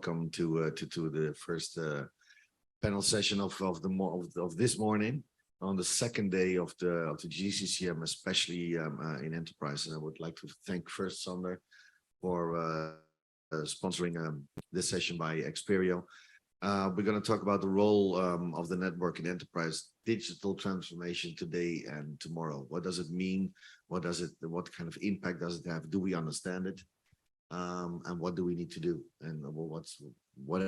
welcome to the first panel session of this morning on the second day of the GCCM, especially in enterprise. And I would like to thank first Sander for sponsoring this session by Expereo. We're going to talk about the role of the network in enterprise digital transformation today and tomorrow. What does it mean? What kind of impact does it have? Do we understand it? And what do we need to do? And what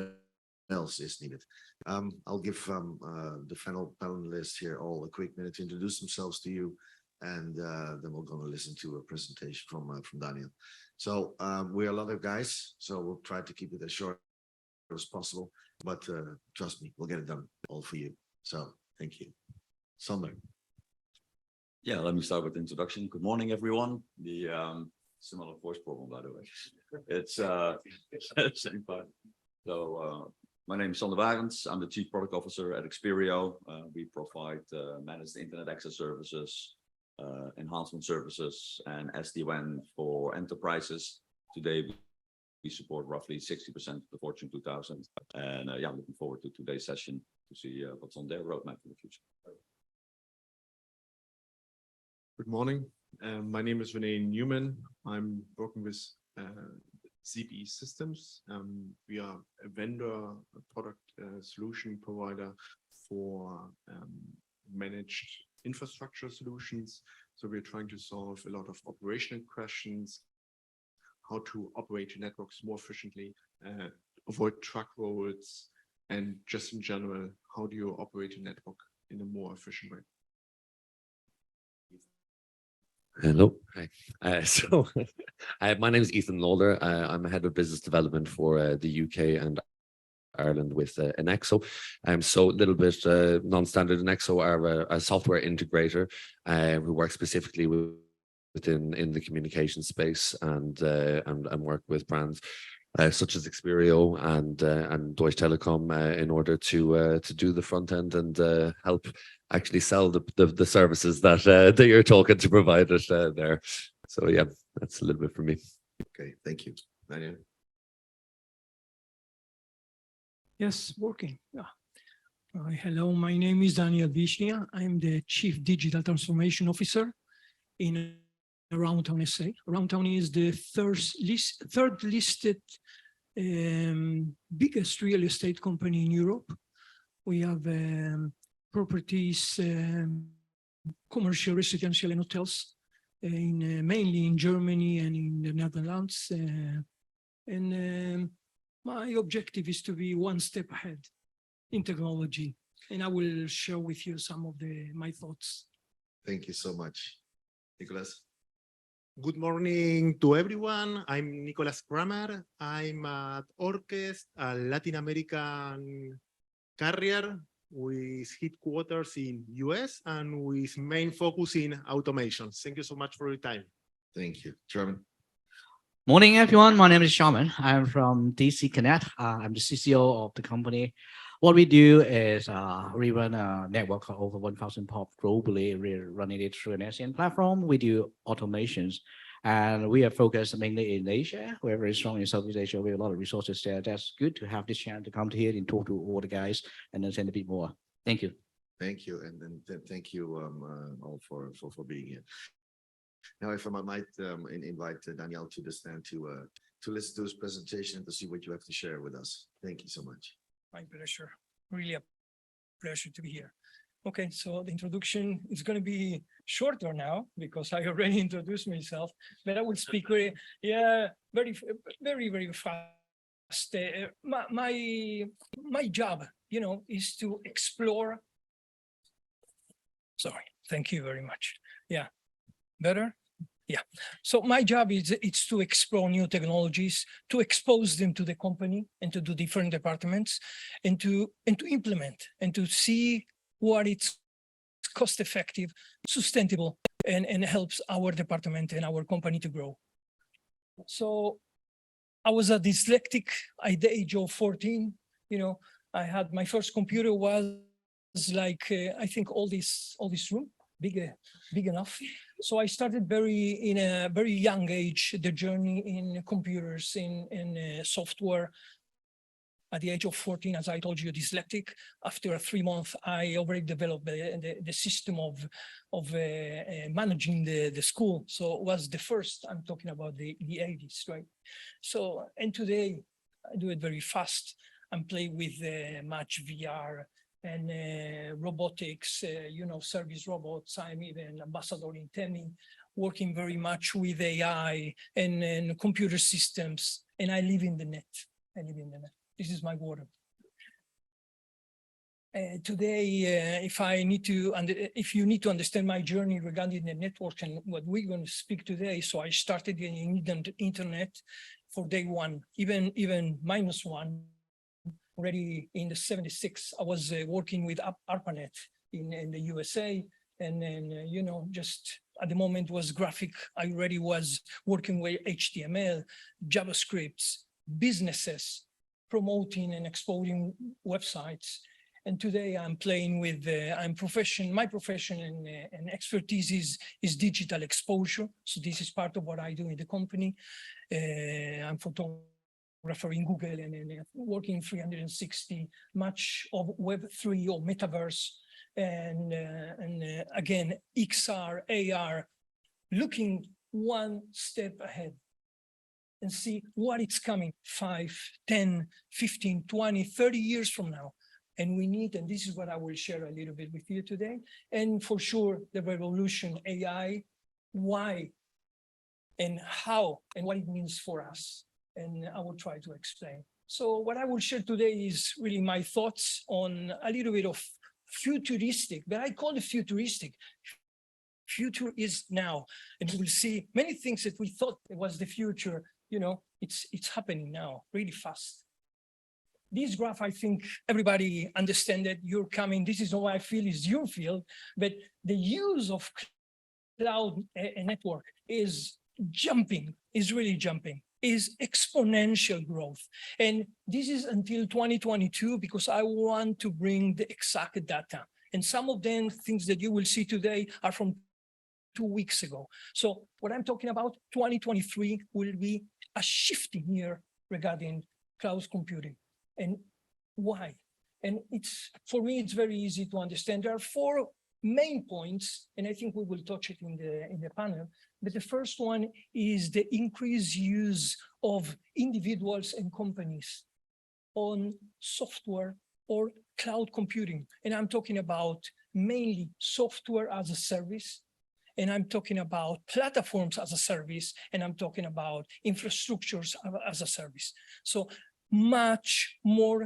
else is needed? I'll give the panelists here all a quick minute to introduce themselves to you, and then we're going to listen to a presentation from Daniel. So we're a lot of guys, so we'll try to keep it as short as possible, but trust me, we'll get it done all for you. So thank you. Sander. Yeah, let me start with the introduction. Good morning, everyone. Similar voice problem, by the way. It's same part. So my name is Sander Wagens. I'm the Chief Product Officer at Expereo. We provide managed internet access services, enhancement services, and SD-WAN for enterprises. Today, we support roughly 60% of the Fortune 2000. And yeah, I'm looking forward to today's session to see what's on their roadmap for the future. Good morning. My name is Renee Newman. I'm working with CB Systems. We are a vendor, a product solution provider for managed infrastructure solutions. So we're trying to solve a lot of operational questions, how to operate networks more efficiently, avoid truck rolls, and just in general, how do you operate a network in a more efficient way? Hello. Hi. My name is Ethan Lolder. I'm head of business development for the UK and Ireland with Enexo. So a little bit non-standard. Enexo are a software integrator who work specifically within the communication space and work with brands such as Expereo and Deutsche Telekom in order to do the front end and help actually sell the services that you're talking to providers there. So yeah, that's a little bit for me. Okay, thank you. Daniel. Yes, working. Yeah. Hello, my name is Daniel Vishnia. I'm the Chief Digital Transformation Officer in Aroundtown SA. Aroundtown is the third listed biggest real estate company in Europe. We have properties, commercial, residential, and hotels, mainly in Germany and in the Netherlands. My objective is to be one step ahead in technology, and I will share with you some of my thoughts. Thank you so much. Nicolas. Good morning to everyone. I'm Nicolas Kramer. I'm at Orquest, a Latin American carrier with headquarters in US and with main focus in automation. Thank you so much for your time. Thank you. German. Morning, everyone. My name is Shaman. I'm from DC Connect. I'm the CCO of the company. What we do is we run a network of over 1,000 POP globally. We're running it through an ASEAN platform. We do automations, and we are focused mainly in Asia. We're very strong in Southeast Asia. We have a lot of resources there. That's good to have this chance to come here and talk to all the guys and understand a bit more. Thank you. Thank you, and then thank you all for being here. Now, if I might invite Daniel to the stand to listen to his presentation and to see what you have to share with us. Thank you so much. My pleasure. Really a pleasure to be here. Okay, so the introduction is going to be shorter now because I already introduced myself, but I will speak very fast. My job, is to explore. Sorry, thank you very much. Yeah, better. Yeah. So my job is to explore new technologies, to expose them to the company and to the different departments, and to implement and to see what it's cost effective, sustainable, and helps our department and our company to grow. So I was a dyslexic at the age of 14. I had my first computer was like I think all this room, big enough. So I started in a very young age the journey in computers, in software, at the age of 14, as I told you, dyslexic. After 3 months, I already developed the system of managing the school. So it was the first, I'm talking about the 80s, right? So, and today I do it very fast and play with much VR and robotics, service robots. I'm even ambassador in TEMI, working very much with AI and computer systems. And I live in the net. I live in the net. This is my water. Today, if you need to understand my journey regarding the network and what we're going to speak today, so I started in the internet for day one, even -1. Already in the 76, I was working with ARPANET in the USA. And then, just at the moment was graphic. I already was working with HTML, JavaScripts, businesses, promoting and exporting websites. And today I'm playing with, my profession and expertise is digital exposure. So this is part of what I do in the company. I'm photographer in Google and working 360, much of Web3 or metaverse. And again, XR, AR, looking one step ahead and see what it's coming 5, 10, 15, 20, 30 years from now. And we need, and this is what I will share a little bit with you today. And for sure, the revolution, AI, why and how and what it means for us. And I will try to explain. So what I will share today is really my thoughts on a little bit of futuristic, but I call it futuristic. Future is now, and we will see many things that we thought it was the future. It's happening now really fast. This graph, I think everybody understands that you're coming. This is not what I feel is your field, but the use of cloud network is really jumping, is exponential growth. And this is until 2022, because I want to bring the exact data. And some of them things that you will see today are from 2 weeks ago. So what I'm talking about, 2023 will be a shifting year regarding cloud computing. And why? And for me, it's very easy to understand. There are 4 main points, and I think we will touch it in the panel. But the first one is the increased use of individuals and companies on software or cloud computing. And I'm talking about mainly software as a service, and I'm talking about platforms as a service, and I'm talking about infrastructures as a service. So much more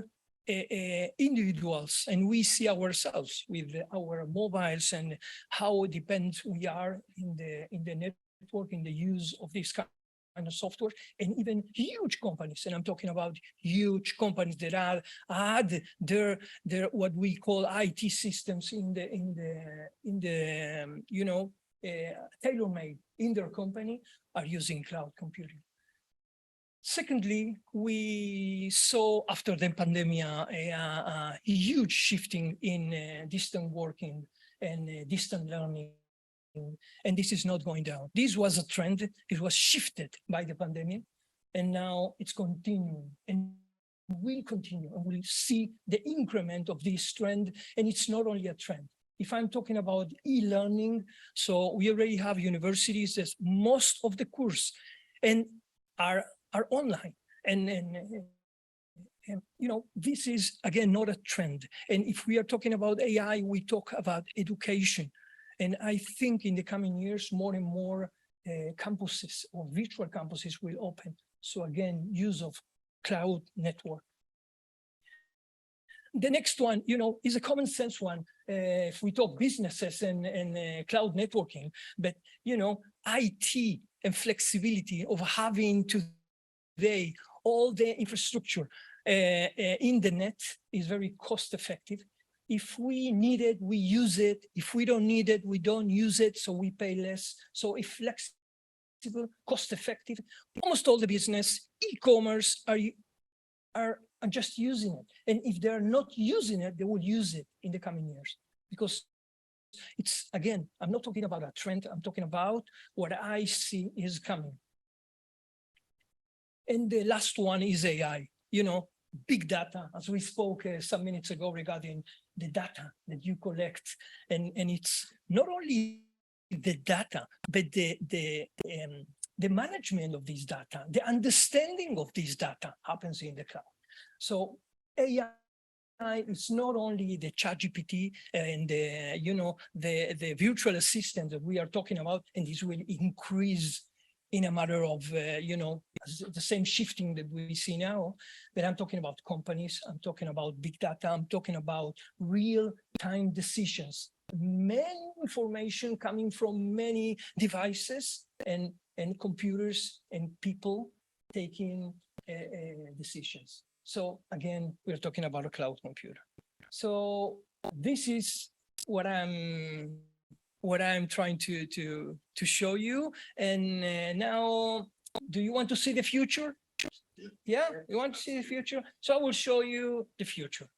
individuals, and we see ourselves with our mobiles and how dependent we are in the network, in the use of this kind of software, and even huge companies. And I'm talking about huge companies that add their what we call IT systems in the tailor-made in their company, are using cloud computing. Secondly, we saw after the pandemic a huge shifting in distant working and distant learning. And this is not going down. This was a trend. It was shifted by the pandemic, and now it's continuing and will continue. And we'll see the increment of this trend. And it's not only a trend. If I'm talking about e-learning, so we already have universities that most of the course and are online. And this is, again, not a trend. And if we are talking about AI, we talk about education. And I think in the coming years, more and more campuses or virtual campuses will open. So again, use of cloud network. The next one, is a common sense one. If we talk businesses and cloud networking, but, IT and flexibility of having today all the infrastructure in the net is very cost effective. If we need it, we use it. If we don't need it, we don't use it, so we pay less. So if flexible, cost effective, almost all the business, e-commerce are just using it. And if they're not using it, they will use it in the coming years. Because it's, again, I'm not talking about a trend, I'm talking about what I see is coming. And the last one is AI. big data, as we spoke some minutes ago regarding the data that you collect. And it's not only the data, but the management of this data, the understanding of this data happens in the cloud. So AI is not only the ChatGPT and the virtual assistant that we are talking about, and this will increase in a matter of the same shifting that we see now. But I'm talking about companies, I'm talking about big data, I'm talking about real-time decisions, many information coming from many devices and computers and people taking decisions. So again, we're talking about a cloud computer. So this is what I'm trying to show you. And now, do you want to see the future? Yeah, you want to see the future? So I will show you the future.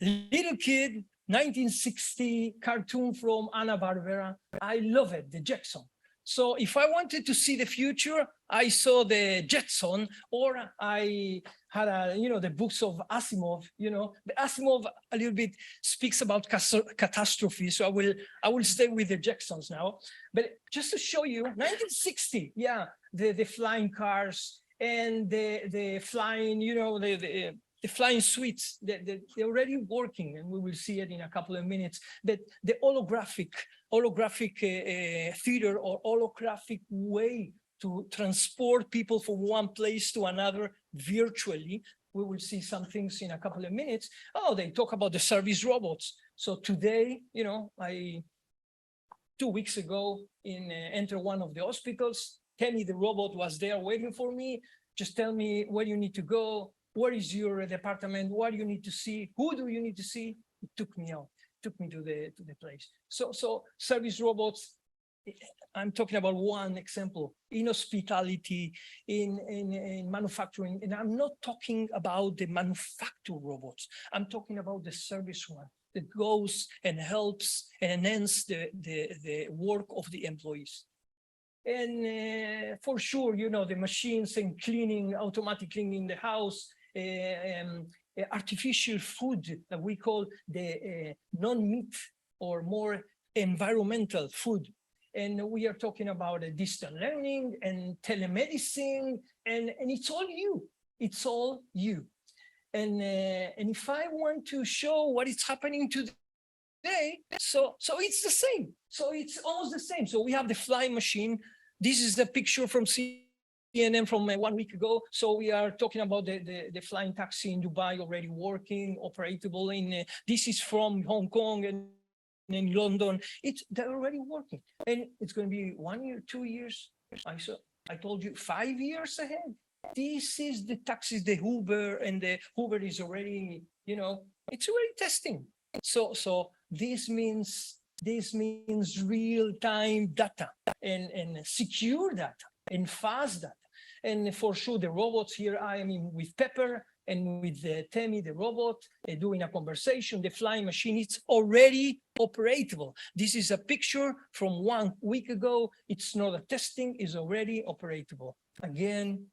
Little kid, 1960 cartoon from Hanna-Barbera. I love it, the Jetson. So if I wanted to see the future, I saw the Jetson, or I had the books of Asimov. The Asimov a little bit speaks about catastrophe. So I will stay with the Jetsons now. But just to show you, 1960, yeah, the flying cars and the flying, the flying suites, they're already working, and we will see it in a couple of minutes. But the holographic theater or holographic way to transport people from one place to another virtually. We will see some things in a couple of minutes. Oh, they talk about the service robots. So today, 2 weeks ago, enter one of the hospitals, tell me the robot was there waiting for me. Just tell me where you need to go. Where is your department? What do you need to see? Who do you need to see? It took me out, took me to the place. So service robots, I'm talking about one example in hospitality, in manufacturing, and I'm not talking about the manufactured robots. I'm talking about the service one that goes and helps and enhances the work of the employees. And for sure, the machines and cleaning, automatic cleaning the house, artificial food that we call the non-meat or more environmental food. And we are talking about distant learning and telemedicine, and it's all you. It's all you. And if I want to show what is happening today, so it's the same. So it's almost the same. So we have the flying machine. This is the picture from CNN from 1 week ago. So we are talking about the flying taxi in Dubai already working, operatable in, this is from Hong Kong and in London. They're already working. And it's going to be 1 year, 2 years. I told you 5 years ahead. This is the taxis, the Uber, and the Uber is already, it's already testing. So this means real-time data and secure data and fast data. And for sure, the robots here, I am with Pepper and with Temi, the robot, doing a conversation. The flying machine, it's already operatable. This is a picture from 1 week ago. It's not a testing, it's already operatable. Again,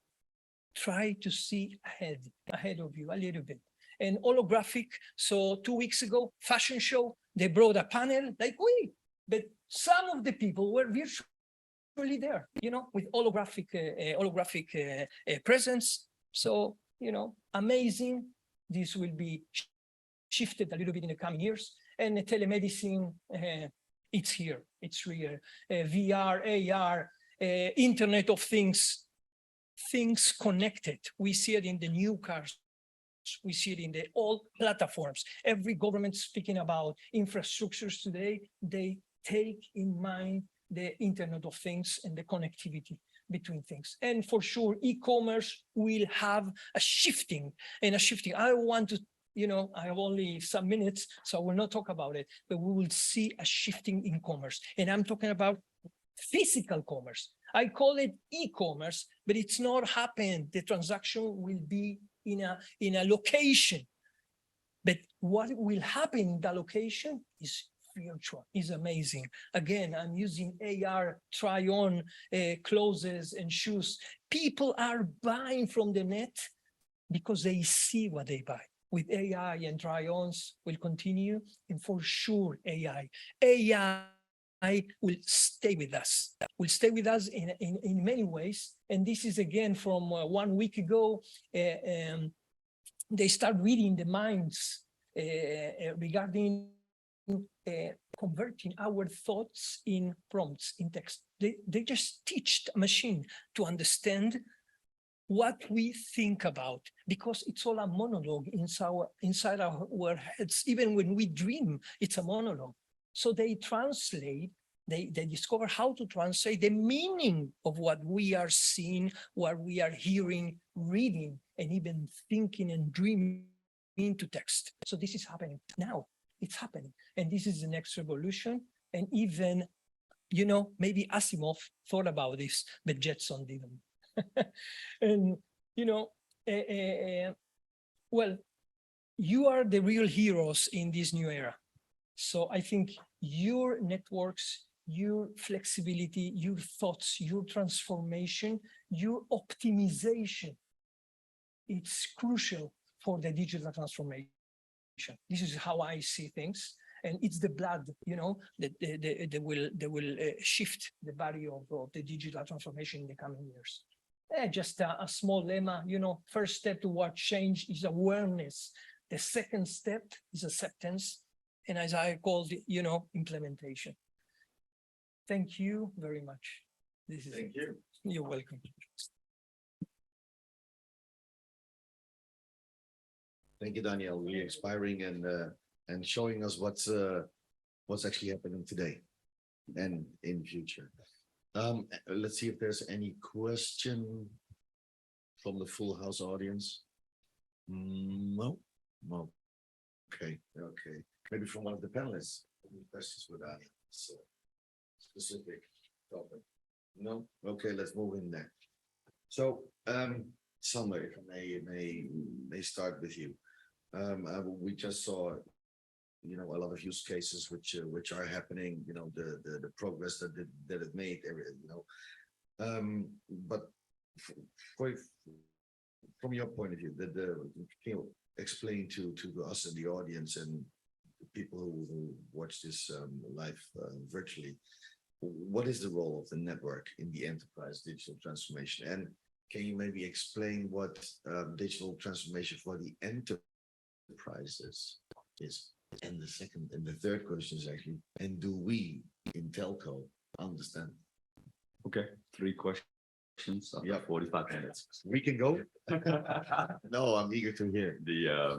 try to see ahead of you a little bit. And holographic, so 2 weeks ago, fashion show, they brought a panel like we, but some of the people were virtually there, with holographic presence. So, amazing. This will be shifted a little bit in the coming years. And telemedicine, it's here, it's real. VR, AR, Internet of Things connected. We see it in the new cars. We see it in all platforms. Every government speaking about infrastructures today, they take in mind the Internet of Things and the connectivity between things. And for sure, e-commerce will have a shifting. I want to, I have only some minutes, so I will not talk about it, but we will see a shifting in commerce. And I'm talking about physical commerce. I call it e-commerce, but it's not happened. The transaction will be in a location. But what will happen in the location is virtual, is amazing. Again, I'm using AR, try on clothes and shoes. People are buying from the net because they see what they buy. With AI and try-ons will continue, and for sure AI will stay with us, in many ways. And this is again from 1 week ago, they start reading the minds regarding converting our thoughts in prompts, in text. They just teach a machine to understand what we think about, because it's all a monologue inside our heads. Even when we dream, it's a monologue. So they translate, they discover how to translate the meaning of what we are seeing, what we are hearing, reading, and even thinking and dreaming into text. So this is happening now. It's happening. And this is the next revolution. And even, maybe Asimov thought about this, but Jetson didn't. And, well, you are the real heroes in this new era. So I think your networks, your flexibility, your thoughts, your transformation, your optimization, it's crucial for the digital transformation. This is how I see things. And it's the blood, that will shift the body of the digital transformation in the coming years. Just a small lemma, first step toward change is awareness. The second step is acceptance. And as I called it, implementation. Thank you very much. Thank you. You're welcome. Thank you, Daniel. Really inspiring and showing us what's actually happening today and in future. Let's see if there's any question from the full house audience. No. Okay. Maybe from one of the panelists. Any questions for Daniel? So, specific topic. No. Okay. Let's move in there. So, Sander, if I may start with you. We just saw, a lot of use cases which are happening. The progress that it made. But from your point of view, can you explain to us and the audience and the people who watch this live virtually, what is the role of the network in the enterprise digital transformation? And can you maybe explain what digital transformation for the enterprises is? And the third question is actually, and do we in telco understand? Okay, 3 questions. Yeah, 45 minutes. We can go. No, I'm eager to hear.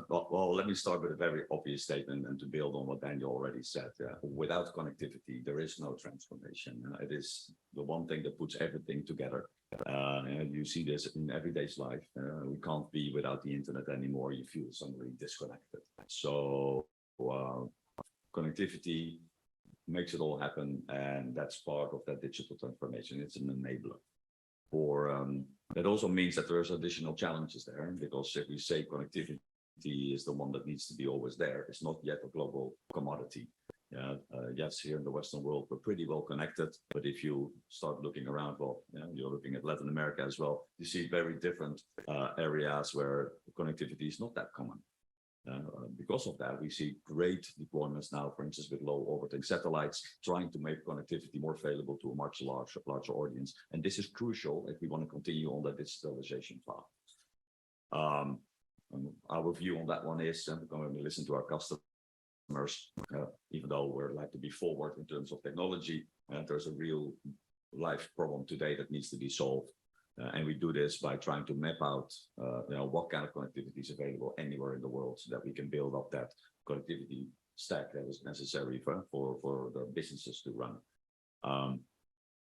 Well, let me start with a very obvious statement and to build on what Daniel already said. Without connectivity, there is no transformation. It is the one thing that puts everything together. You see this in everyday's life. We can't be without the internet anymore. You feel suddenly disconnected. So connectivity makes it all happen, and that's part of that digital transformation. It's an enabler. That also means that there's additional challenges there, because if we say connectivity is the one that needs to be always there, it's not yet a global commodity. Yes, here in the Western world, we're pretty well connected, but if you start looking around, you're looking at Latin America as well, you see very different areas where connectivity is not that common. Because of that, we see great deployments now, for instance, with low orbiting satellites, trying to make connectivity more available to a much larger audience. And this is crucial if we want to continue on that digitalization path. Our view on that one is, and we're going to listen to our customers, even though we're like to be forward in terms of technology, there's a real life problem today that needs to be solved. And we do this by trying to map out, what kind of connectivity is available anywhere in the world, so that we can build up that connectivity stack that is necessary for the businesses to run.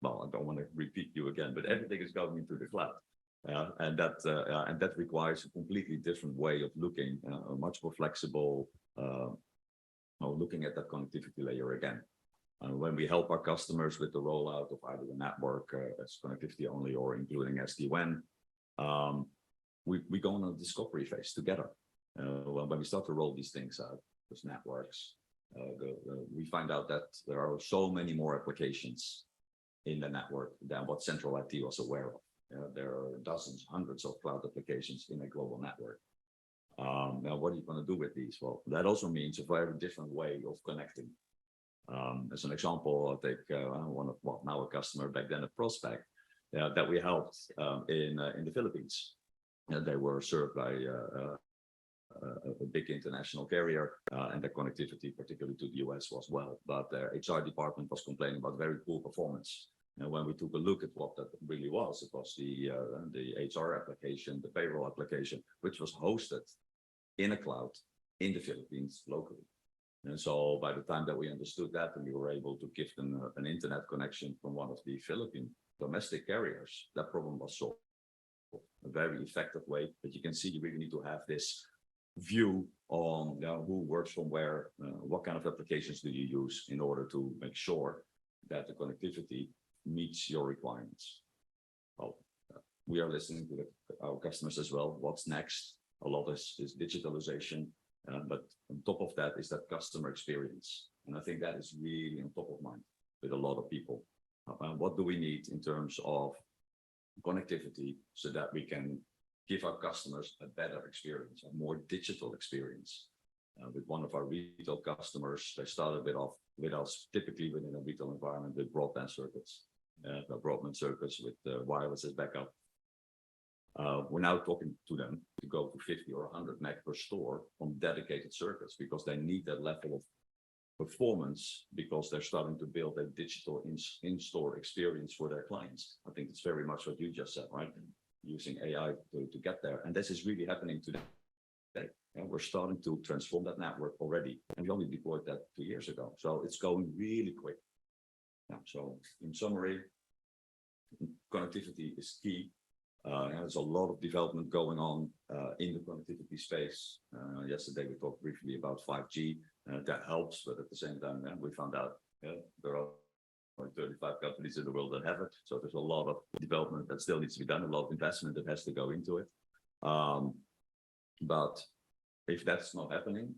Well, I don't want to repeat you again, but everything is going into the cloud. And that requires a completely different way of looking, a much more flexible, looking at that connectivity layer again. When we help our customers with the rollout of either the network as connectivity only or including SD-WAN, we go on a discovery phase together. When we start to roll these things out, those networks, we find out that there are so many more applications in the network than what central IT was aware of. There are dozens, hundreds of cloud applications in a global network. Now, what are you going to do with these? Well, that also means a very different way of connecting. As an example, I'll take one of, well, now a customer, back then a prospect, that we helped in the Philippines. They were served by a big international carrier, and the connectivity, particularly to the US, was well, but their HR department was complaining about very poor performance. And when we took a look at what that really was, it was the HR application, the payroll application, which was hosted in a cloud in the Philippines locally. And so by the time that we understood that, and we were able to give them an internet connection from one of the Philippine domestic carriers, that problem was solved. A very effective way. But you can see you really need to have this view on who works from where, what kind of applications do you use in order to make sure that the connectivity meets your requirements. Well, we are listening to our customers as well. What's next? A lot is digitalization, but on top of that is that customer experience. And I think that is really on top of mind with a lot of people. What do we need in terms of connectivity so that we can give our customers a better experience, a more digital experience? With one of our retail customers, they started with us, typically within a retail environment with broadband circuits, with wireless as backup. We're now talking to them to go to 50 or 100 meg per store on dedicated circuits because they need that level of performance because they're starting to build a digital in-store experience for their clients. I think it's very much what you just said, right? Using AI to get there. And this is really happening today. And we're starting to transform that network already. And we only deployed that 2 years ago. So it's going really quick. Yeah, so in summary, connectivity is key. There's a lot of development going on in the connectivity space. Yesterday, we talked briefly about 5G. That helps, but at the same time, we found out there are 35 companies in the world that have it. So there's a lot of development that still needs to be done, a lot of investment that has to go into it. But if that's not happening,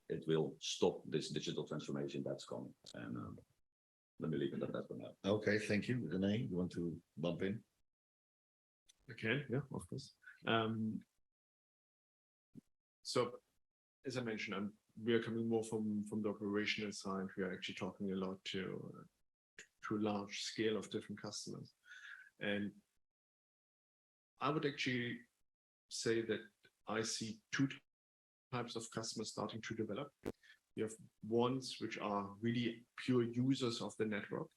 it will stop this digital transformation that's coming. And let me leave it at that for now. Okay, thank you. Renee, you want to bump in? Okay, yeah, of course. So as I mentioned, we are coming more from the operational side. We are actually talking a lot to a large scale of different customers. And I would actually say that I see two types of customers starting to develop. You have ones which are really pure users of the network,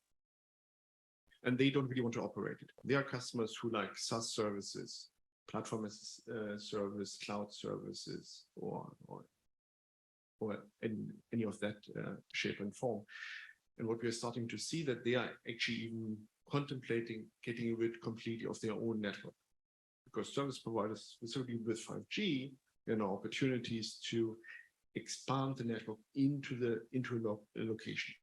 and they don't really want to operate it. They are customers who like SaaS services, platform as a service, cloud services, or in any of that shape and form. And what we are starting to see that they are actually even contemplating getting rid completely of their own network, because service providers, specifically with 5G, opportunities to expand the network into a location,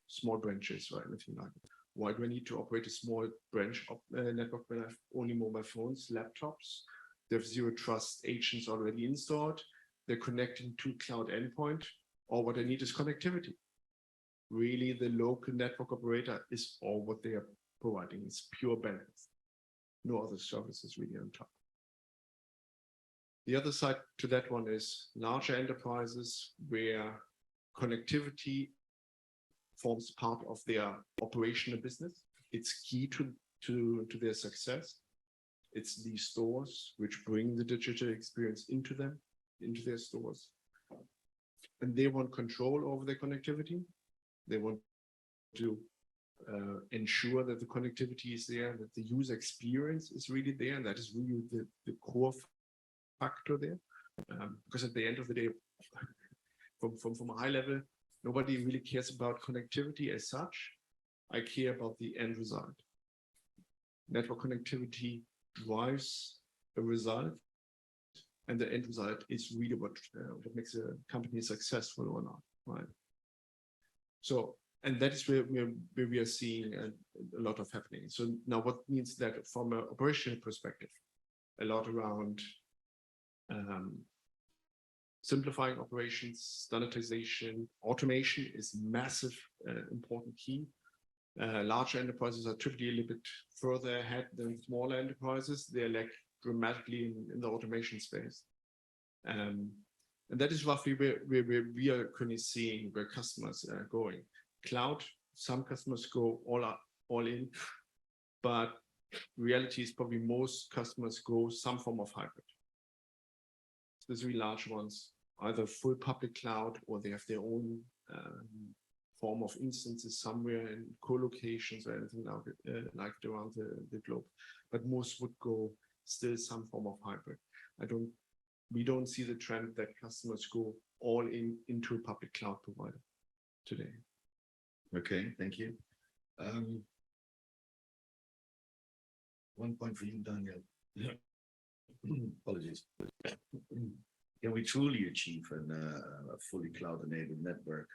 small branches or anything like that. Why do I need to operate a small branch network when I have only mobile phones, laptops? They have zero trust agents already installed. They're connecting to cloud endpoint. All what I need is connectivity. Really, the local network operator is all what they are providing. It's pure bandwidth. No other services really on top. The other side to that one is larger enterprises where connectivity forms part of their operational business. It's key to their success. It's these stores which bring the digital experience into their stores. And they want control over their connectivity. They want to ensure that the connectivity is there, that the user experience is really there, and that is really the core factor there. Because at the end of the day, from a high level, nobody really cares about connectivity as such. I care about the end result. Network connectivity drives a result, and the end result is really what makes a company successful or not, right? So, and that is where we are seeing a lot of happening. So now what means that from an operational perspective, a lot around simplifying operations, standardization, automation is massive, important key. Larger enterprises are typically a little bit further ahead than smaller enterprises. They lack dramatically in the automation space. And that is roughly where we are currently seeing where customers are going. Cloud, some customers go all in, but reality is probably most customers go some form of hybrid. The three large ones, either full public cloud or they have their own form of instances somewhere in co-locations or anything like it around the globe. But most would go still some form of hybrid. We don't see the trend that customers go all into a public cloud provider today. Okay, thank you. One point for you, Daniel. Apologies. Can we truly achieve a fully cloud-enabled network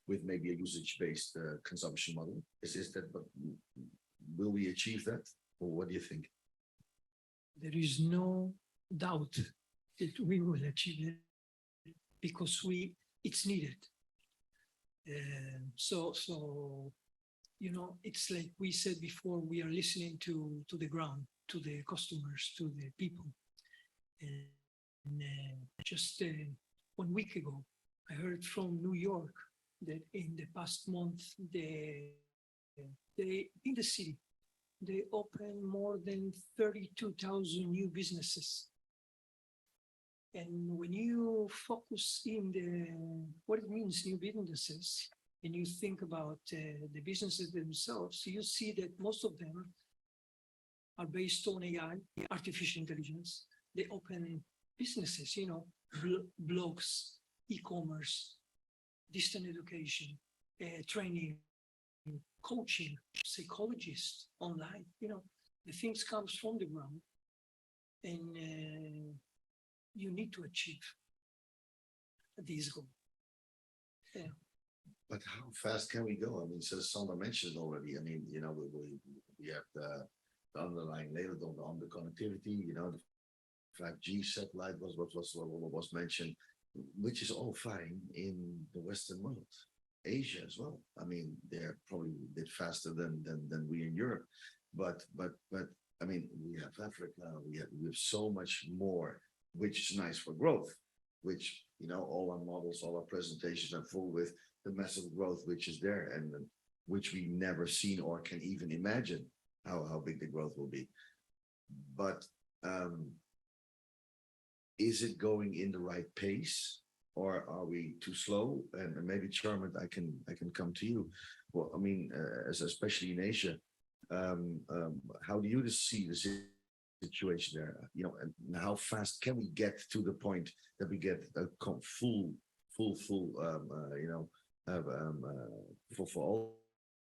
with maybe a usage-based consumption model? Is that, but will we achieve that, or what do you think? There is no doubt that we will achieve it because it's needed. So you know, it's like we said before, we are listening to the ground, to the customers, to the people. And just 1 week ago, I heard from New York that in the past month, they in the city, they opened more than 32,000 new businesses. And when you focus in what it means, new businesses, and you think about the businesses themselves, you see that most of them are based on AI, artificial intelligence. They open businesses, you know, blogs, e-commerce, distant education, training, coaching, psychologists online, you know, the things comes from the ground, and you need to achieve this goal. Yeah. But how fast can we go? I mean, so Sander mentioned already. I mean, you know, we have the underlying layer on the connectivity. You know, the 5G satellite was mentioned, which is all fine in the Western world, Asia as well. I mean, they're probably a bit faster than we in Europe, but I mean, we have Africa. We have so much more, which is nice for growth. Which, you know, all our models, all our presentations are full with the massive growth which is there, and which we never seen or can even imagine how big the growth will be. But is it going in the right pace, or are we too slow? And maybe, Chairman, I can come to you. Well, I mean, especially in Asia, how do you see the situation there? You know, and how fast can we get to the point that we get a full you know, for all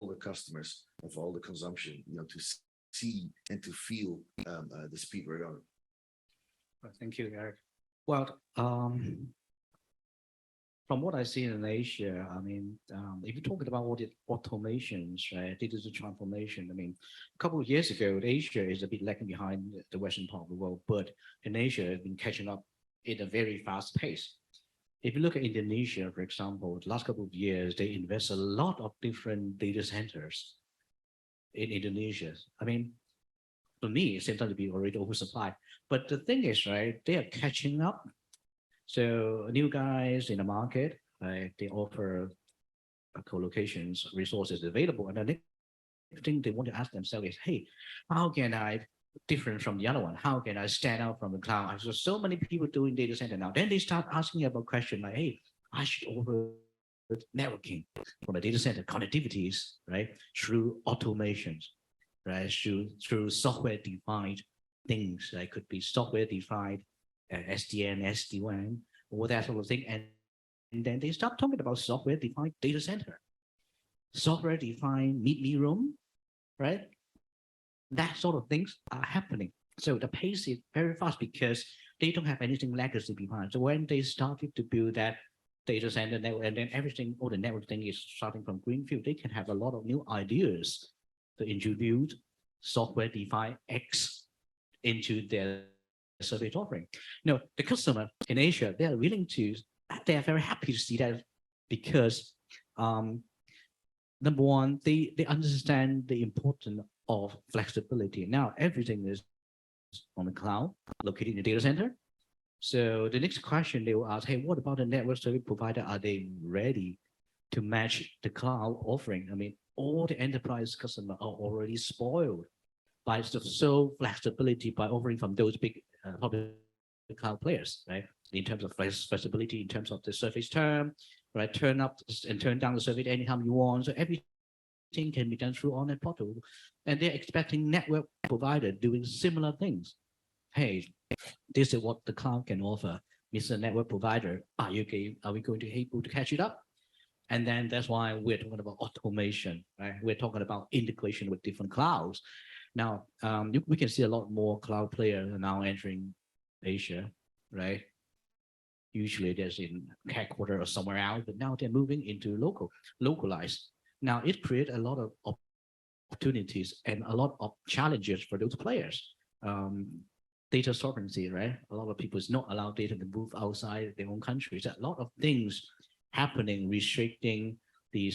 the customers, for all the consumption, you know, to see and to feel the speed we're going. Thank you, Eric. Well, from what I see in Asia, I mean, if you're talking about all the automations, right, digital transformation, I mean, a couple of years ago, Asia is a bit lagging behind the Western part of the world, but in Asia has been catching up at a very fast pace. If you look at Indonesia, for example, the last couple of years, they invest a lot of different data centers in Indonesia. I mean, for me, it seems to be already oversupplied. But the thing is, right, they are catching up. So new guys in the market, right, they offer co-locations, resources available. And the next thing they want to ask themselves is, hey, how can I different from the other one? How can I stand out from the cloud? There's so many people doing data center now. Then they start asking about questions like, hey, I should offer networking from the data center connectivities, right? Through automations, right? Through software-defined things that could be software-defined SDN, SD-WAN, all that sort of thing. And then they start talking about software-defined data center, software-defined meet-me room, right? That sort of things are happening. So the pace is very fast because they don't have anything legacy behind. So when they started to build that data center network, and then everything, all the network thing is starting from greenfield, they can have a lot of new ideas to introduce software-defined X into their service offering. You know, the customer in Asia, they are very happy to see that because number one, they understand the importance of flexibility. Now everything is on the cloud, located in the data center. So the next question they will ask, hey, what about the network service provider? Are they ready to match the cloud offering? I mean, all the enterprise customers are already spoiled by so flexibility by offering from those big public cloud players, right? In terms of flexibility, in terms of the service term, right? Turn up and turn down the service anytime you want. So everything can be done through on-net portal. And they're expecting network provider doing similar things. Hey, this is what the cloud can offer. Mr. Network Provider, are we going to be able to catch it up? And then that's why we're talking about automation, right? We're talking about integration with different clouds. Now, we can see a lot more cloud players now entering Asia, right? Usually there's in headquarters or somewhere else, but now they're moving into localized. Now it creates a lot of opportunities and a lot of challenges for those players. Data sovereignty, right? A lot of people is not allowed data to move outside their own countries. A lot of things happening, restricting the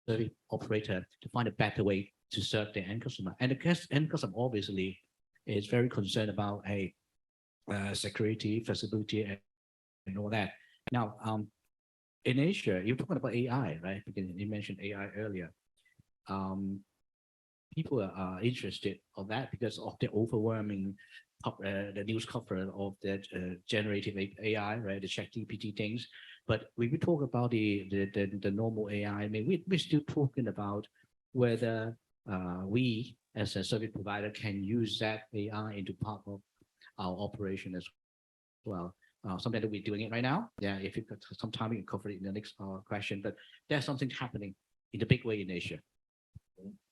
service operator to find a better way to serve their end customer. And the end customer obviously is very concerned about security, flexibility, and all that. Now, in Asia, you're talking about AI, right? Because you mentioned AI earlier. People are interested on that because of the overwhelming the news coverage of that generative AI, right? The ChatGPT things. But when we talk about the normal AI, I mean, we're still talking about whether we as a service provider can use that AI into part of our operation as well. Something that we're doing it right now. Yeah, if you got some time, we can cover it in the next question. But there's something happening in a big way in Asia.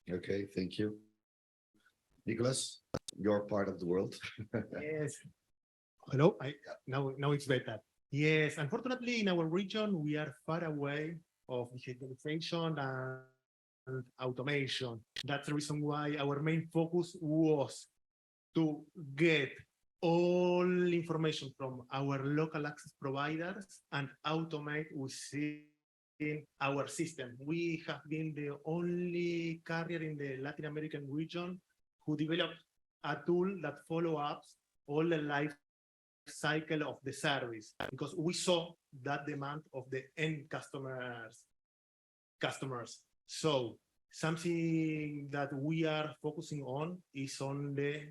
Okay, thank you. Nicholas, your part of the world. Yes. Hello. Now it's better. Yes. Unfortunately, in our region, we are far away of digitalization and automation. That's the reason why our main focus was to get all information from our local access providers and automate within our system. We have been the only carrier in the Latin American region who developed a tool that follow up all the life cycle of the service, because we saw that demand of the end customers. So something that we are focusing on is on the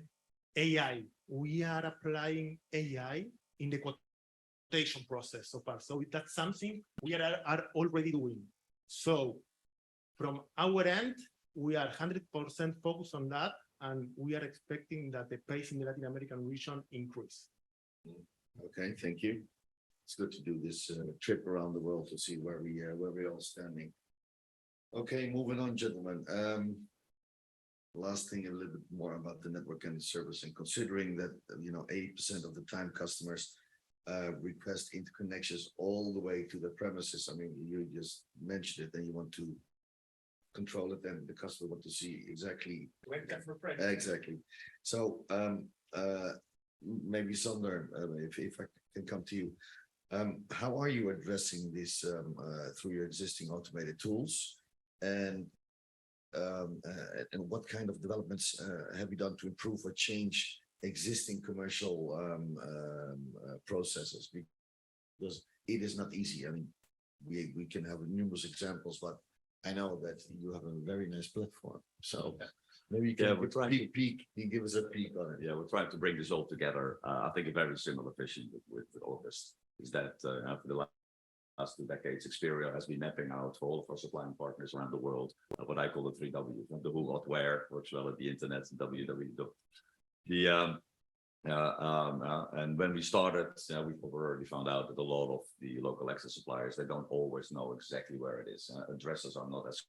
AI. We are applying AI in the quotation process so far. So that's something we are already doing. So from our end, we are 100% focused on that, and we are expecting that the pace in the Latin American region increase. Okay, thank you. It's good to do this trip around the world to see where we're all standing. Okay, moving on, gentlemen. Last thing, a little bit more about the network and service, and considering that 80% of the time customers request interconnections all the way to the premises. I mean, you just mentioned it, and you want to control it, and the customer want to see exactly. Exactly. So maybe Sander, if I can come to you, how are you addressing this through your existing automated tools, and what kind of developments have you done to improve or change existing commercial processes? Because it is not easy. I mean, we can have numerous examples, but I know that you have a very nice platform. So maybe you can give us a peek on it. Yeah, we're trying to bring this all together. I think a very similar vision with August is that for the last 2 decades, Expereo has been mapping out for all of our supplying partners around the world what I call the 3 W's: the who, what, where, works well at the internet, and and when we started, we've already found out that a lot of the local access suppliers, they don't always know exactly where it is. Addresses are not as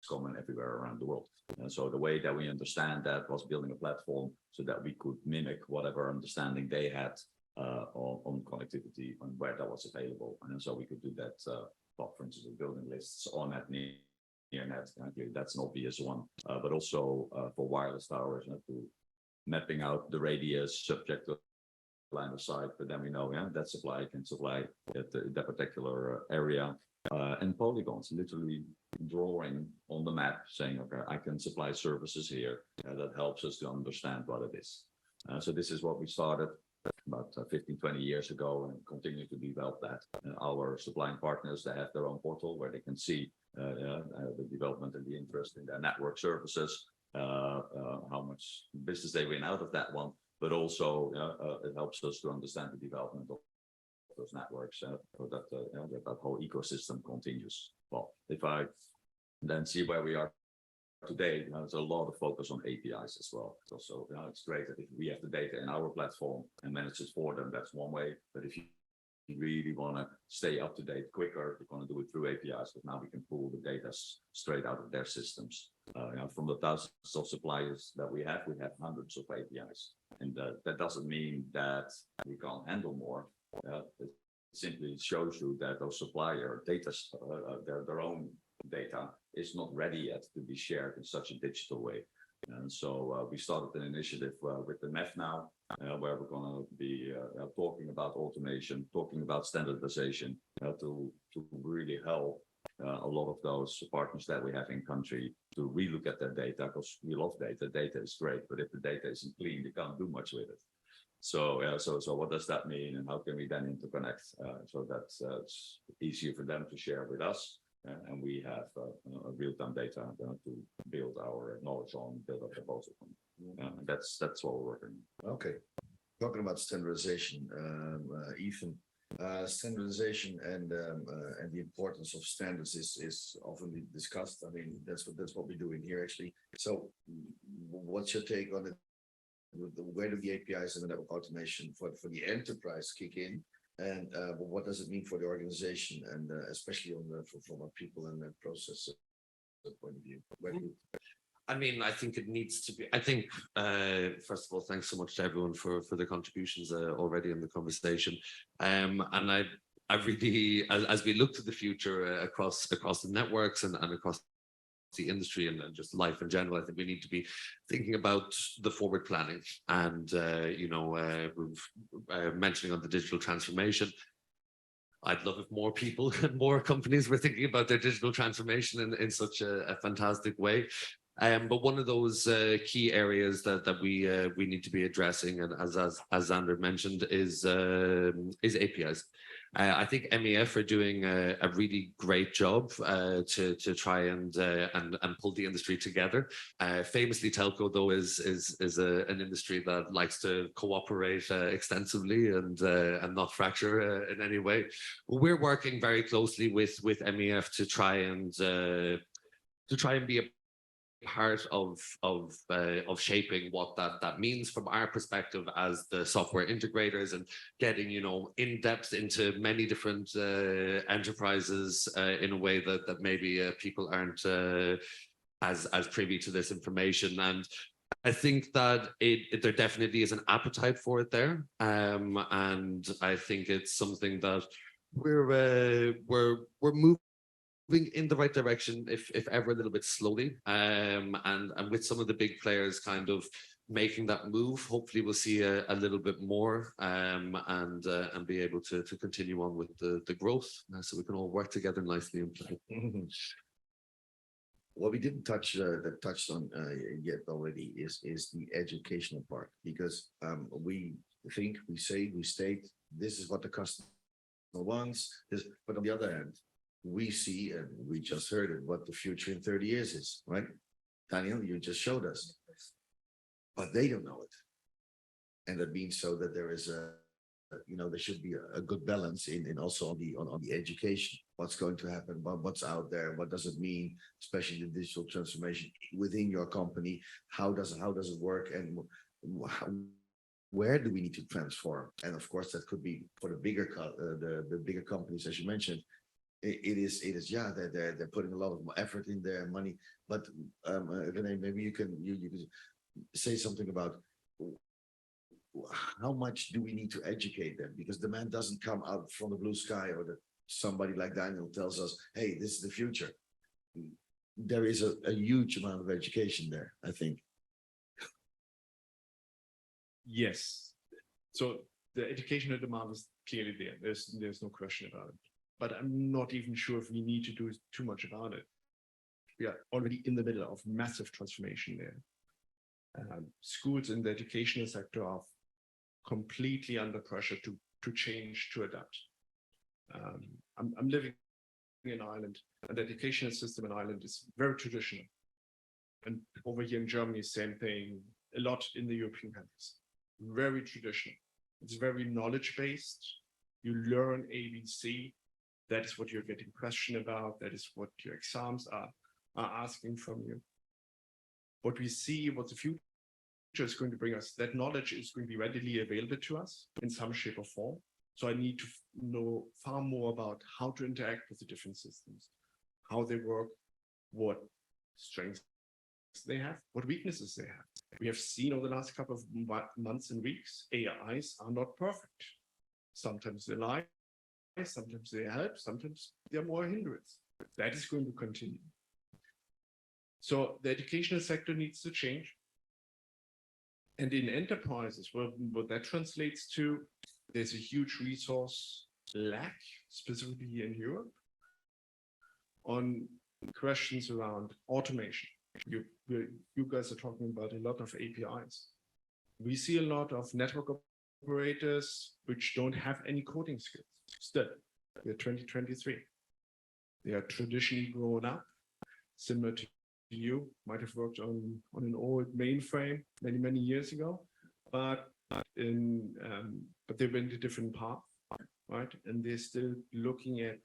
common everywhere around the world. And so the way that we understand that was building a platform so that we could mimic whatever understanding they had on connectivity and where that was available. And so we could do that, for instance, building lists on net, near net. That's an obvious one, but also for wireless towers, to mapping out the radius subject line of sight, but then we know, yeah, that supplier can supply that particular area. And polygons, literally drawing on the map, saying, okay, I can supply services here. That helps us to understand what it is. So this is what we started about 15, 20 years ago, and continue to develop that. And our supplying partners, they have their own portal where they can see the development and the interest in their network services, how much business they win out of that one, but also it helps us to understand the development of those networks, so that whole ecosystem continues. Well, if I then see where we are today, there's a lot of focus on APIs as well. So it's great that if we have the data in our platform and manage it for them, that's one way. But if you really want to stay up to date quicker, we're going to do it through APIs, but now we can pull the data straight out of their systems. From the thousands of suppliers that we have hundreds of APIs. And that doesn't mean that we can't handle more. It simply shows you that those supplier data, their own data is not ready yet to be shared in such a digital way. And so we started an initiative with the MEF now, where we're going to be talking about automation, talking about standardization, to really help a lot of those partners that we have in country to relook at their data, because we love data. Data is great, but if the data isn't clean, you can't do much with it. So what does that mean, and how can we then interconnect so that it's easier for them to share with us, and we have real-time data to build our knowledge on, build a proposal on. That's what we're working on. Okay, talking about standardization, Ethan, standardization and the importance of standards is often discussed. I mean, that's what we're doing here actually. So, what's your take on it? Where do the APIs and the network automation for the enterprise kick in, and what does it mean for the organization, and especially from a people and a process point of view? I mean, I think it needs to be. I think first of all, thanks so much to everyone for their contributions already in the conversation. And I really, as we look to the future across the networks and across the industry and just life in general, I think we need to be thinking about the forward planning, and mentioning on the digital transformation. I'd love if more people and more companies were thinking about their digital transformation in such a fantastic way. But one of those key areas that we need to be addressing, and as Xander mentioned, is APIs. I think MEF are doing a really great job to try and pull the industry together. Famously, telco though is an industry that likes to cooperate extensively and not fracture in any way. We're working very closely with MEF to try and be a part of shaping what that means from our perspective as the software integrators, and getting in depth into many different enterprises in a way that maybe people aren't as privy to this information. And I think that there definitely is an appetite for it there, and I think it's something that we're moving in the right direction, if ever a little bit slowly, and with some of the big players kind of making that move, hopefully we'll see a little bit more, and be able to continue on with the growth, so we can all work together nicely and play. What we didn't touched on yet already is the educational part, because we state this is what the customer wants, but on the other hand, we see, and we just heard it, what the future in 30 years is, right? Daniel, you just showed us, but they don't know it. And that means so that there is there should be a good balance in also on the education, what's going to happen, what's out there, what does it mean, especially the digital transformation within your company, how does it work, and where do we need to transform? And of course, that could be for the bigger companies, as you mentioned. It is they're putting a lot of effort in their money, but Renee, maybe you can say something about how much do we need to educate them, because demand doesn't come out from the blue sky, or that somebody like Daniel tells us, hey, this is the future. There is a huge amount of education there, I think. Yes. So the educational demand is clearly there. There's no question about it. But I'm not even sure if we need to do too much about it. We are already in the middle of massive transformation there. Schools in the educational sector are completely under pressure to change, to adapt. I'm living in Ireland, and the educational system in Ireland is very traditional. And over here in Germany, same thing, a lot in the European countries. Very traditional. It's very knowledge-based. You learn ABC. That is what you're getting questioned about. That is what your exams are asking from you. What we see, what the future is going to bring us, that knowledge is going to be readily available to us in some shape or form. So I need to know far more about how to interact with the different systems, how they work, what strengths they have, what weaknesses they have. We have seen over the last couple of months and weeks, AIs are not perfect. Sometimes they lie, sometimes they help, sometimes they're more a hindrance. That is going to continue. So the educational sector needs to change. And in enterprises, well, what that translates to, there's a huge resource lack, specifically in Europe, on questions around automation. You guys are talking about a lot of APIs. We see a lot of network operators which don't have any coding skills. Still, they're 2023. They are traditionally grown up, similar to you, might have worked on an old mainframe many years ago, but they went a different path, right? And they're still looking at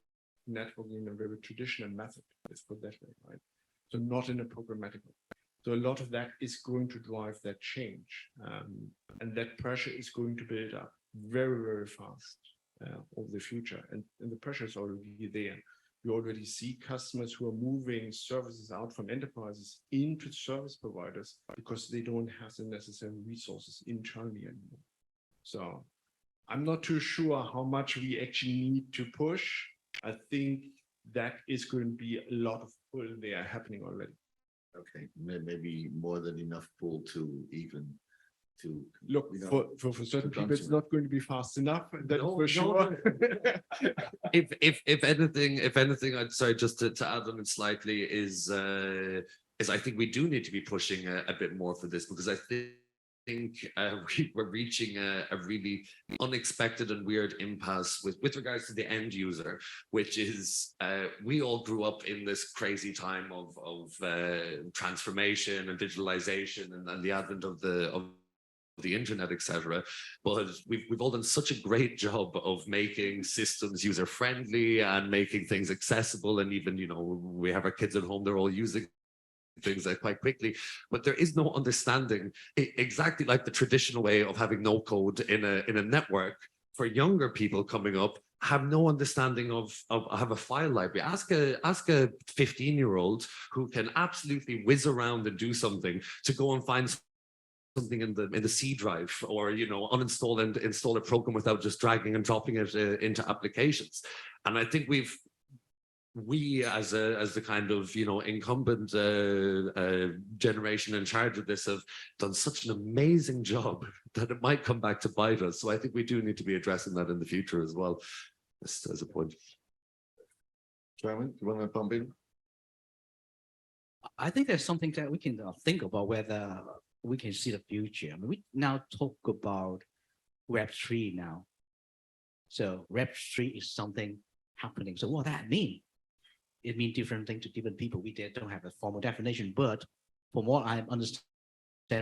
networking in a very traditional method, let's put that way, right? So not in a programmatic way. So a lot of that is going to drive that change. And that pressure is going to build up very fast over the future. And the pressure is already there. We already see customers who are moving services out from enterprises into service providers because they don't have the necessary resources internally anymore. So I'm not too sure how much we actually need to push. I think that is going to be a lot of pull there happening already. Okay, maybe more than enough pull to even to look, you know, for certain people, it's consumer. not going to be fast enough. That's No, for no, sure. If anything, I'd say just to add on it slightly is I think we do need to be pushing a bit more for this, because I think we're reaching a really unexpected and weird impasse with regards to the end user, which is we all grew up in this crazy time of transformation and digitalization and the advent of the internet, etc. But we've all done such a great job of making systems user friendly and making things accessible, and even, you know, we have our kids at home, they're all using things quite quickly, but there is no understanding, exactly like the traditional way of having no code in a network. For younger people coming up, have no understanding of have a file library. Ask a 15-year-old who can absolutely whiz around and do something to go and find something in the C drive, or, you know, uninstall and install a program without just dragging and dropping it into applications. And I think we as the kind of, you know, incumbent generation in charge of this have done such an amazing job that it might come back to bite us. So I think we do need to be addressing that in the future as well, as a point. Chairman, you want to pump in? I think there's something that we can think about whether we can see the future. I mean, we now talk about Web3 now. So Web3 is something happening. So what that mean? It means different things to different people. We don't have a formal definition, but from what I understand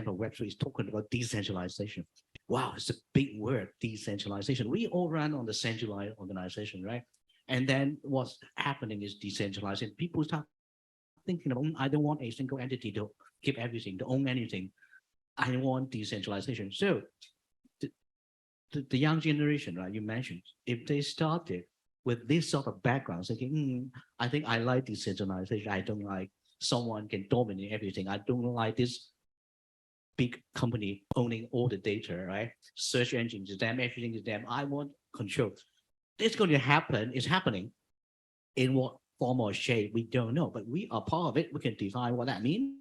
from Web3 is talking about decentralization. Wow, it's a big word, decentralization. We all run on the centralized organization, right? And then what's happening is decentralizing. People start thinking about, I don't want a single entity to keep everything, to own anything. I want decentralization. So the young generation, right, you mentioned, if they started with this sort of background, thinking, I think I like decentralization. I don't like someone can dominate everything. I don't like this big company owning all the data, right? Search engines is them, everything is them. I want control. It's going to happen. It's happening. In what form or shape, we don't know, but we are part of it. We can define what that means.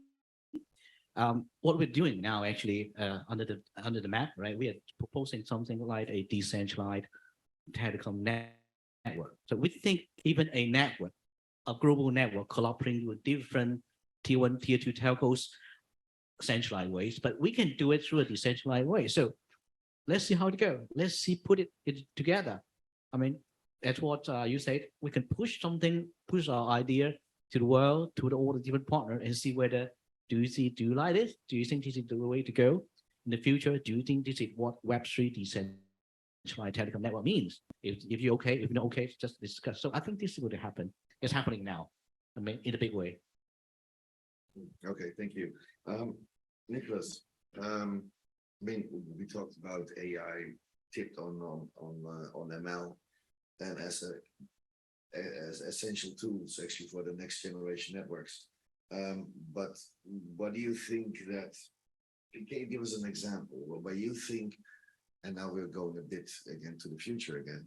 What we're doing now, actually, under the map, right? We are proposing something like a decentralized telecom network. So we think even a network, a global network, collaborating with different tier 1, tier 2 telcos, centralized ways, but we can do it through a decentralized way. So let's see how it goes. Let's see, put it together. I mean, that's what you said. We can push our idea to the world, to all the different partners, and see whether do you like this? Do you think this is the way to go in the future? Do you think this is what Web3 decentralized telecom network means? If you're okay, if you're not okay, just discuss. So I think this is going to happen. It's happening now. I mean, in a big way. Okay, thank you. Nicholas, I mean, we talked about AI tipped on ML and as essential tools actually for the next generation networks. But what do you think that, can you give us an example where you think, and now we're going a bit again to the future again,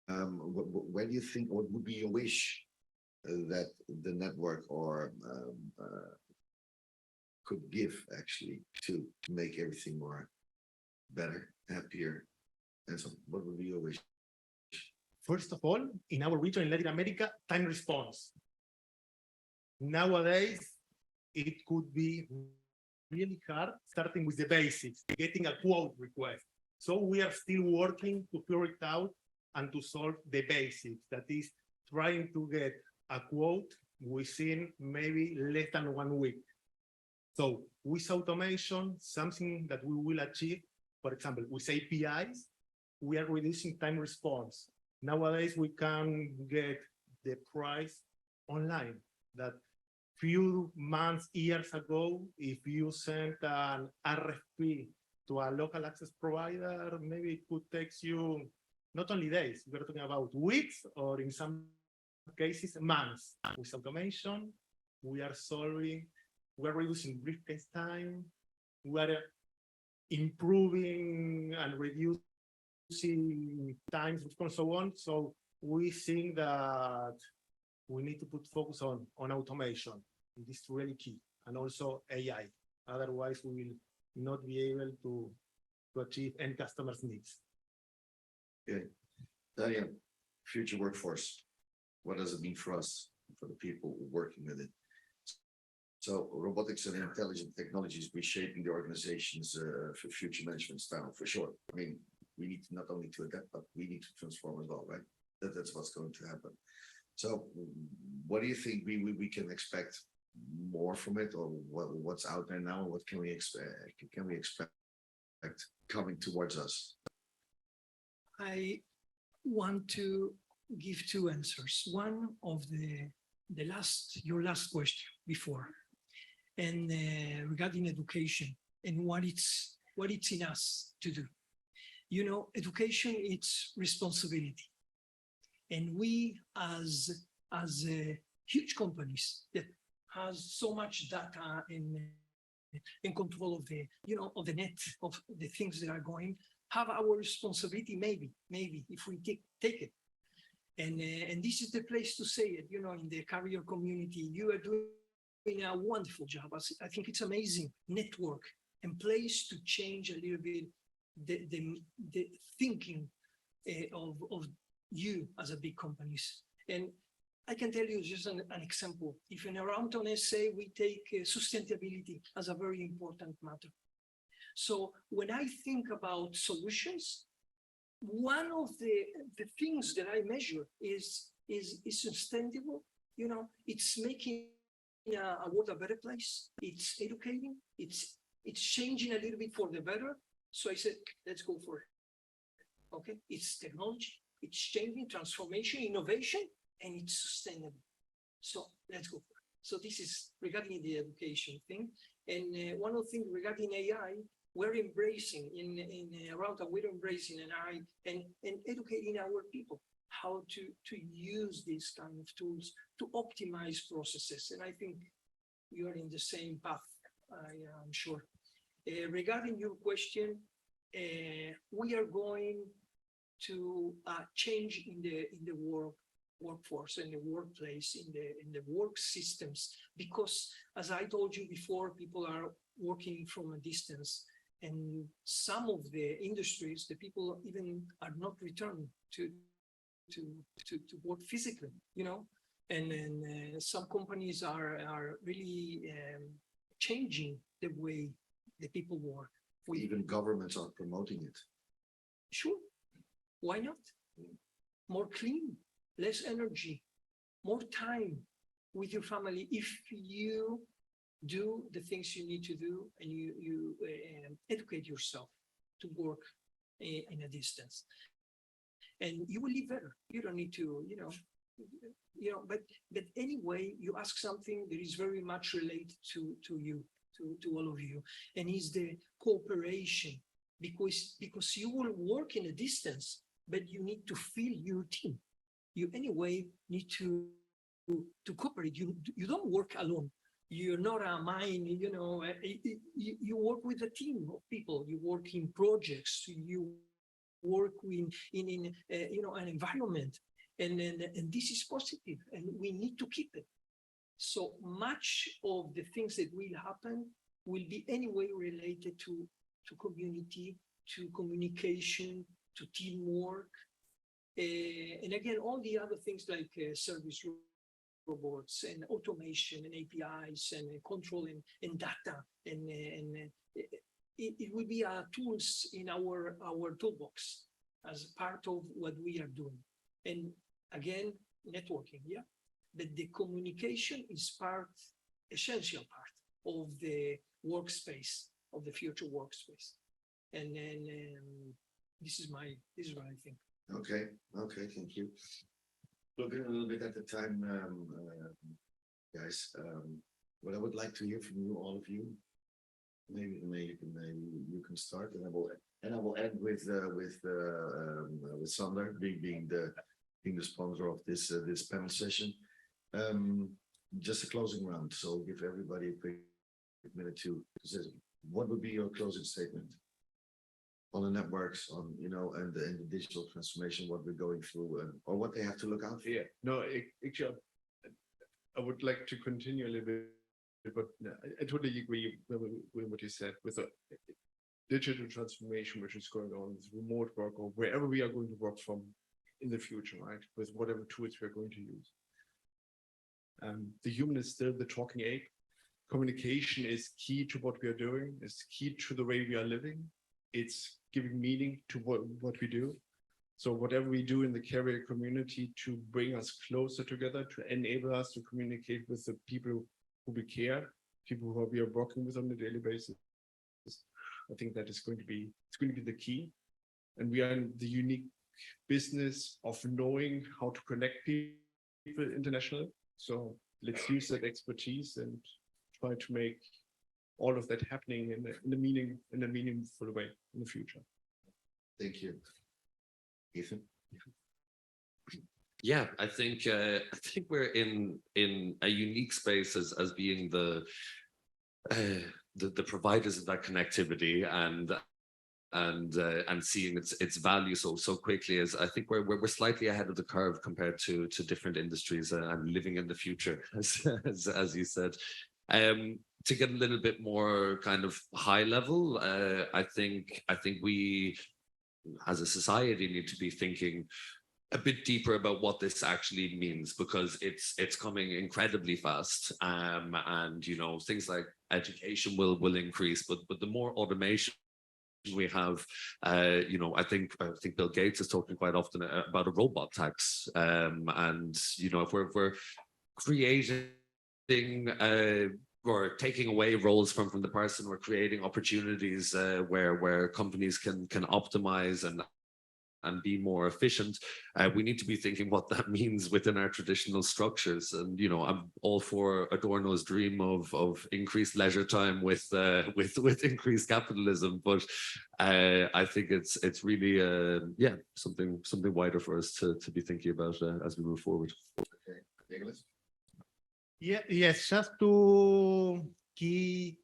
where do you think, what would be your wish that the network or could give actually to make everything more better, happier, and so what would be your wish? First of all, in our region in Latin America, time response. Nowadays, it could be really hard starting with the basics, getting a quote request. So we are still working to figure it out and to solve the basics. That is trying to get a quote within maybe less than 1 week. So with automation, something that we will achieve, for example, with APIs, we are reducing time response. Nowadays, we can get the price online. That few months, years ago, if you sent an RFP to a local access provider, maybe it could take you not only days, we're talking about weeks, or in some cases, months. With automation, we are we're reducing briefcase time, we are improving and reducing times and so on. So we think that we need to put focus on automation. It is really key, and also AI. Otherwise, we will not be able to achieve end customers' needs. Okay, Diane, future workforce. What does it mean for us, for the people working with it? So robotics and intelligent technologies reshaping the organization's for future management style, for sure. I mean, we need not only to adapt, but we need to transform as well, right? That's what's going to happen. So what do you think we can expect more from it, or what's out there now? What can we expect coming towards us? I want to give two answers. One of your last question before, and regarding education and what it's in us to do. You know, education, it's responsibility, and we as huge companies that has so much data in control of the net of the things that are going, have our responsibility. Maybe if we take it, and this is the place to say it. You know, in the career community, you are doing a wonderful job. I think it's amazing network and place to change a little bit the thinking of you as a big companies. And I can tell you just an example. If in around on SA, we take sustainability as a very important matter. So when I think about solutions, one of the things that I measure is sustainable. You know, it's making a world a better place. It's educating. It's changing a little bit for the better. So I said, let's go for it. Okay, it's technology. It's changing, transformation, innovation, and it's sustainable. So let's go for it. So this is regarding the education thing. And one of the things regarding AI, we're embracing we're embracing AI and educating our people how to use these kind of tools to optimize processes. And I think you are in the same path, I'm sure. Regarding your question, we are going to change in the world workforce and the workplace in the work systems, because as I told you before, people are working from a distance, and some of the industries, the people even are not returned to work physically, you know, and then some companies are really changing the way the people work. Even governments are promoting it. Sure, why not? More clean, less energy, more time with your family if you do the things you need to do and you educate yourself to work in a distance, and you will live better. You don't need to, but anyway, you ask something that is very much related to you, to all of you, and is the cooperation, because you will work in a distance, but you need to feel your team. You anyway need to cooperate. You don't work alone. You're not a mine, you work with a team of people. You work in projects. You work in an environment, and this is positive, and we need to keep it. So much of the things that will happen will be anyway related to community, to communication, to teamwork, and again, all the other things like service robots and automation and APIs and control and data, and it will be tools in our toolbox as part of what we are doing. And again, networking, yeah, but the communication is essential part of the workspace, of the future workspace. And then this is what I think. Okay, thank you. Looking a little bit at the time, guys, what I would like to hear from you, all of you, maybe you can start, and I will end with Sander being the sponsor of this panel session. Just a closing round, so give everybody a quick minute to say what would be your closing statement on the networks, on and the digital transformation, what we're going through, or what they have to look out for. Yeah, no, actually, I would like to continue a little bit, but I totally agree with what you said with the digital transformation which is going on with remote work or wherever we are going to work from in the future, right? With whatever tools we're going to use. The human is still the talking ape. Communication is key to what we are doing. It's key to the way we are living. It's giving meaning to what we do. So whatever we do in the carrier community to bring us closer together, to enable us to communicate with the people who we care, people who we are working with on a daily basis, I think that is going to be the key. And we are in the unique business of knowing how to connect people internationally. So let's use that expertise and try to make all of that happening in a meaningful way in the future. Thank you. Ethan? Yeah, I think we're in a unique space as being the providers of that connectivity and seeing its value so quickly. As I think we're slightly ahead of the curve compared to different industries and living in the future, as you said. To get a little bit more kind of high level, I think we as a society need to be thinking a bit deeper about what this actually means, because it's coming incredibly fast, and things like education will increase, but the more automation we have, I think Bill Gates is talking quite often about a robot tax, and if we're creating or taking away roles from the person, we're creating opportunities where companies can optimize and be more efficient. We need to be thinking what that means within our traditional structures. And I'm all for Adorno's dream of increased leisure time with increased capitalism, but I think it's really something wider for us to be thinking about as we move forward. Okay, Nicholas? Yeah, yes, just two key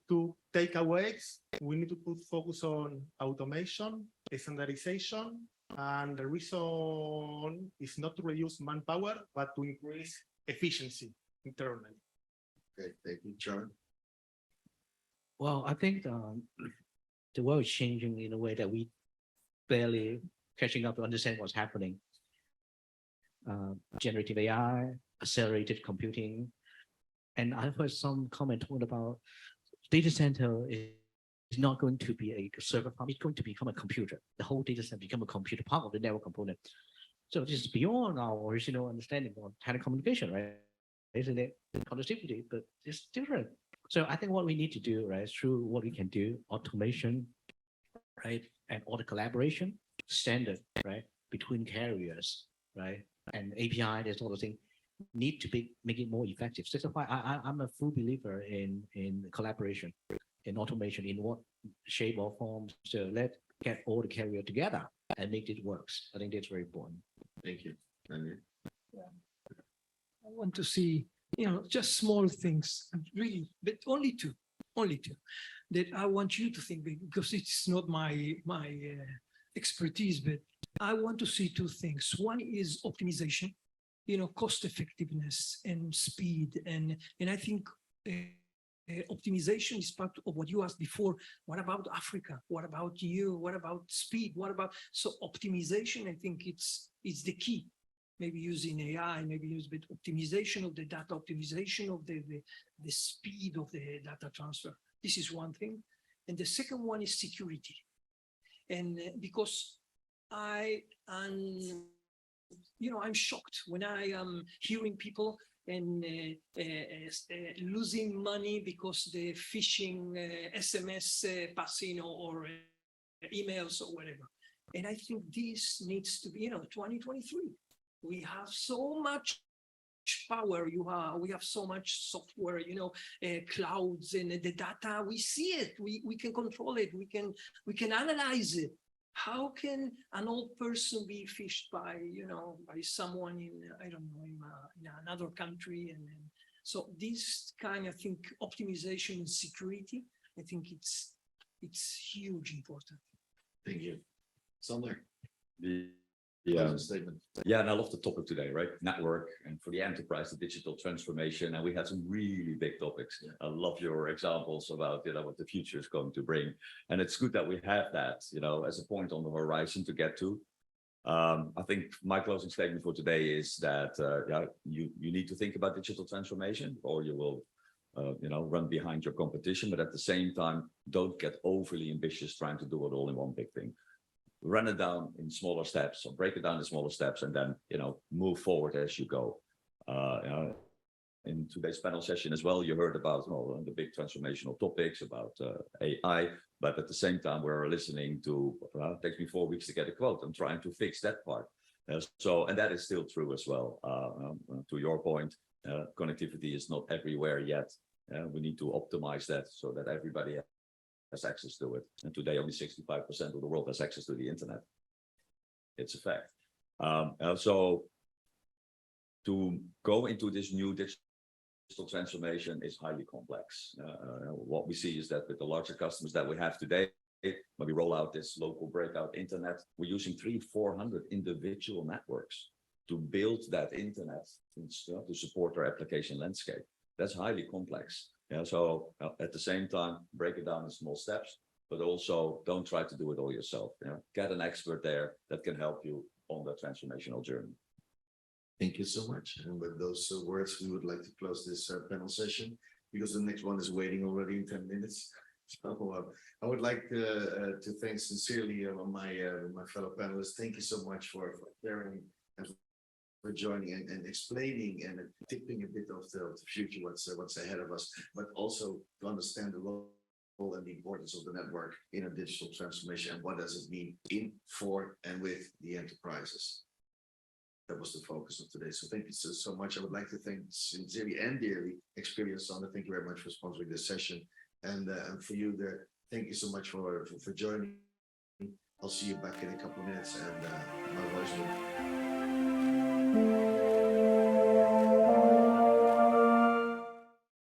takeaways. We need to put focus on automation, standardization, And the reason is not to reduce manpower, but to increase efficiency internally. Great, thank you, John. Well, I think the world is changing in a way that we barely catching up to understand what's happening. Generative AI, accelerated computing, and I heard some comment talking about data center is not going to be a server farm, it's going to become a computer. The whole data center become a computer, part of the network component. So this is beyond our original understanding of telecommunication, right? Isn't it? Connectivity, but it's different. So I think what we need to do, right, through what we can do, automation, right, and all the collaboration, standard, right, between carriers, right, and API, there's all the things need to be make it more effective. So that's why I'm a full believer in collaboration, in automation, in what shape or form. So let's get all the carrier together and make it works. I think that's very important. Thank you. Daniel. I want to see, just small things, really, but only two, that I want you to think, because it's not my expertise, but I want to see two things. One is optimization, cost effectiveness and speed. And I think optimization is part of what you asked before. What about Africa? What about you? What about speed? So optimization, I think it's the key. Maybe using AI, maybe use bit optimization of the data, optimization of the speed of the data transfer. This is one thing. And the second one is security. And because I'm shocked when I am hearing people and losing money because the phishing SMS passing or emails or whatever. And I think this needs to be, 2023. We have so much power. We have so much software, clouds and the data. We see it. We can control it. We can analyze it. How can an old person be fished by someone in in another country? And so this kind of optimization and security, I think it's huge important. Thank you. Sander. Yeah, Closing statement. yeah, and I love the topic today, right? Network, and for the enterprise, the digital transformation, and we had some really big topics. Yeah. I love your examples about what the future is going to bring, and it's good that we have that, as a point on the horizon to get to. I think my closing statement for today is that you need to think about digital transformation, or you will run behind your competition. But at the same time, don't get overly ambitious trying to do it all in one big thing. Run it down in smaller steps, or break it down in smaller steps, and then move forward as you go. In today's panel session as well, you heard about the big transformational topics about AI, but at the same time we're listening to it takes me 4 weeks to get a quote. I'm trying to fix that part. And that is still true as well. To your point, connectivity is not everywhere yet. We need to optimize that so that everybody has access to it. And today, only 65% of the world has access to the internet. It's a fact. So to go into this new digital transformation is highly complex. What we see is that with the larger customers that we have today, when we roll out this local breakout internet, we're using 300-400 individual networks to build that internet to support our application landscape. That's highly complex. So at the same time, break it down in small steps, but also don't try to do it all yourself. Get an expert there that can help you on the transformational journey. Thank you so much. And with those words, we would like to close this panel session, because the next one is waiting already in 10 minutes. So I would like to thank sincerely my fellow panelists. Thank you so much for sharing and for joining and explaining and tipping a bit of the future, what's ahead of us, but also to understand the role and the importance of the network in a digital transformation, and what does it mean in, for, and with the enterprises. That was the focus of today. So thank you so much. I would like to thank sincerely and dearly Expereo. Sander, thank you very much for sponsoring this session. And for you there, thank you so much for joining. I'll see you back in a couple of minutes, and my voice will